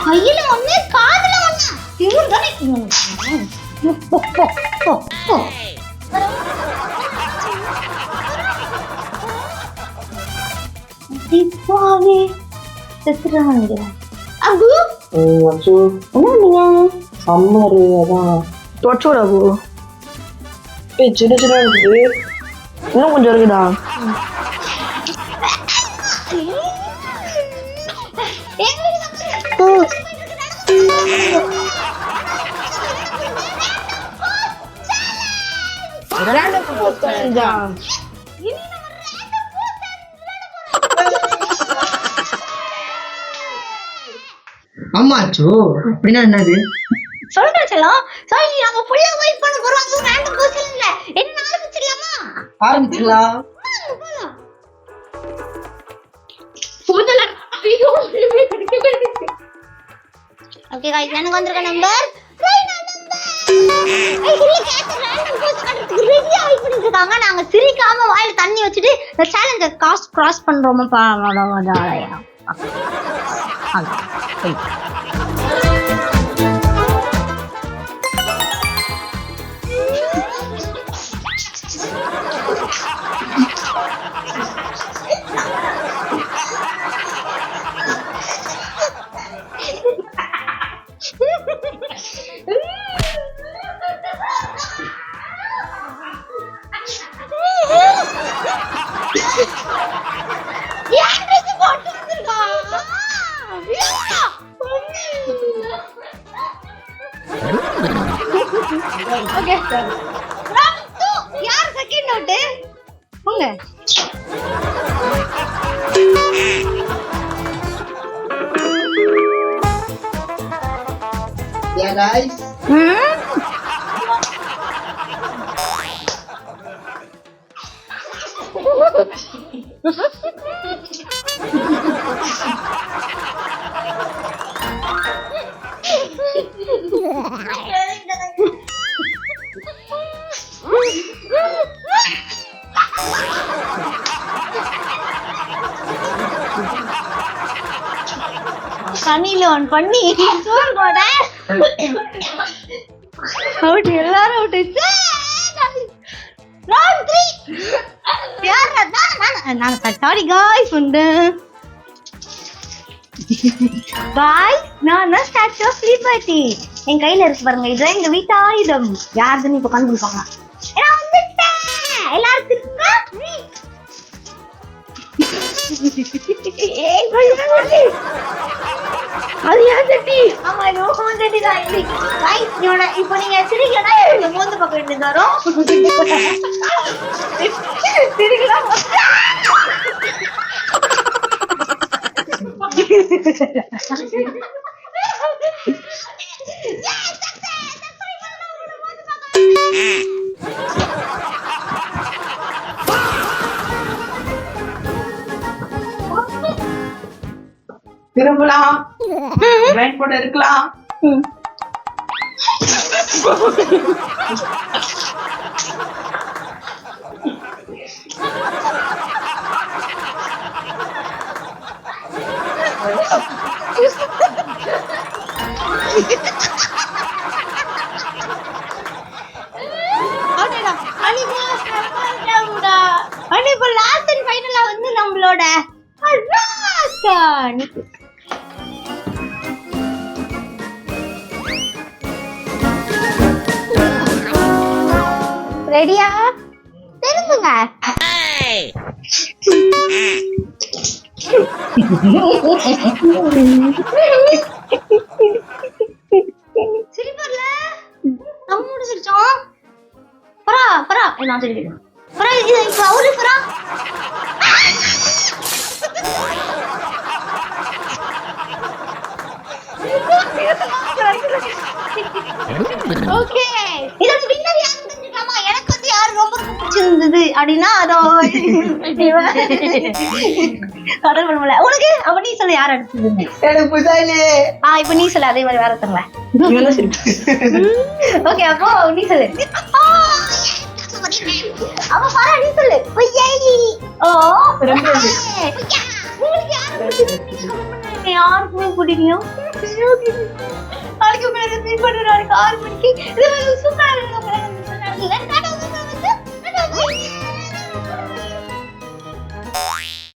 கையில ஒண்ணு காதுல ஒண்ணு இவரு தானே தீபாவே செத்துறாங்க. அபு அச்சோ என்ன சம்மர் அதான் தொச்சோட அபு. சின்ன சின்ன இருக்குது, இன்னும் கொஞ்சம் இருக்குதா? ஆமா அச்சோ அப்படின்னா என்னது? சொல்றேன் செல்லம். சரி நாம ஃபுல்லா வெயிட் பண்ண போறோம். அது ரேண்டம் क्वेश्चन இல்ல. என்ன ஆரம்பிச்சிடலாமா? ஆரம்பிக்கலாம். ஓகே गाइस எனக்கு வந்திருக்க நம்பர் 9 நம்பர். இதுல கேட்ட ரேண்டம் क्वेश्चन அடுத்து ரெடி ஆகி பண்ணிட்டு இருக்காங்க. நாங்க சிரிக்காம வாயில தண்ணி வச்சிட்டு இந்த சேலஞ்சை கிராஸ் பண்றோமா பாடலையா. ஓகே ரவுண்ட் 2 யார் செகண்ட் அவுட் போங்க. Yeah guys. தண்ணியில ஒன் பண்ணி சோறு போட அவுட், எல்லாரும் அவுட். ரவுண்ட் 3 யார் நான் சாரி गाइस வந்து गाइस நான் ஸ்டாச்சு ஆஃப் லிபர்ட்டி என் கையில இருக்கு பாருங்க. இதுதான் எங்க வீட்டு ஆயுதம். யாருன்னு இப்ப கண்டுபிடிப்பாங்க. நான் வந்துட்டேன். எல்லாரும் திரும்ப அது ஏன் தட்டி? ஆமா இது ஓன் தட்டி தான். गाइस இப்போ நீங்க சிரிக்கலனா இந்த மோந்து பக்கம் இருந்து வரும். சிரிக்கலாம். திரும்பலாம், பிளைண்ட் போட இருக்கலாம். இப்போ லாஸ்ட் அண்ட் ஃபைனலா வந்து நம்மளோட ரெடியா? திரும்புங்க. சிரிப்பர்ல நம்ம முடிச்சிருச்சோம். பரா பரா நான் சிரிக்கிறேன். பரா இது இப்போ அவரு பரா. ஓகே இதோட வின்னர் யாருன்னு தெரிஞ்சுக்கலாமா? எனக்கு வந்து யாரு ரொம்ப பிடிச்சிருந்தது அப்படின்னா அதோ கடல் பண்ணல உனக்கு. அப்ப நீ சொல்ல யார் அடுத்தது? எனக்கு புதா இல்லையே. இப்ப நீ சொல்ல அதே மாதிரி வேற தரல. ஓகே அப்போ நீ சொல்லு. அப்ப பாரு நீ சொல்லு. உங்களுக்கு யாருக்கு பிடிக்குமே பிடிக்கலையோ நாளைக்கு உங்களை மீட் பண்ணுறேன் நாளைக்கு 6 மணிக்கு. இது சூப்பரா இருக்கு.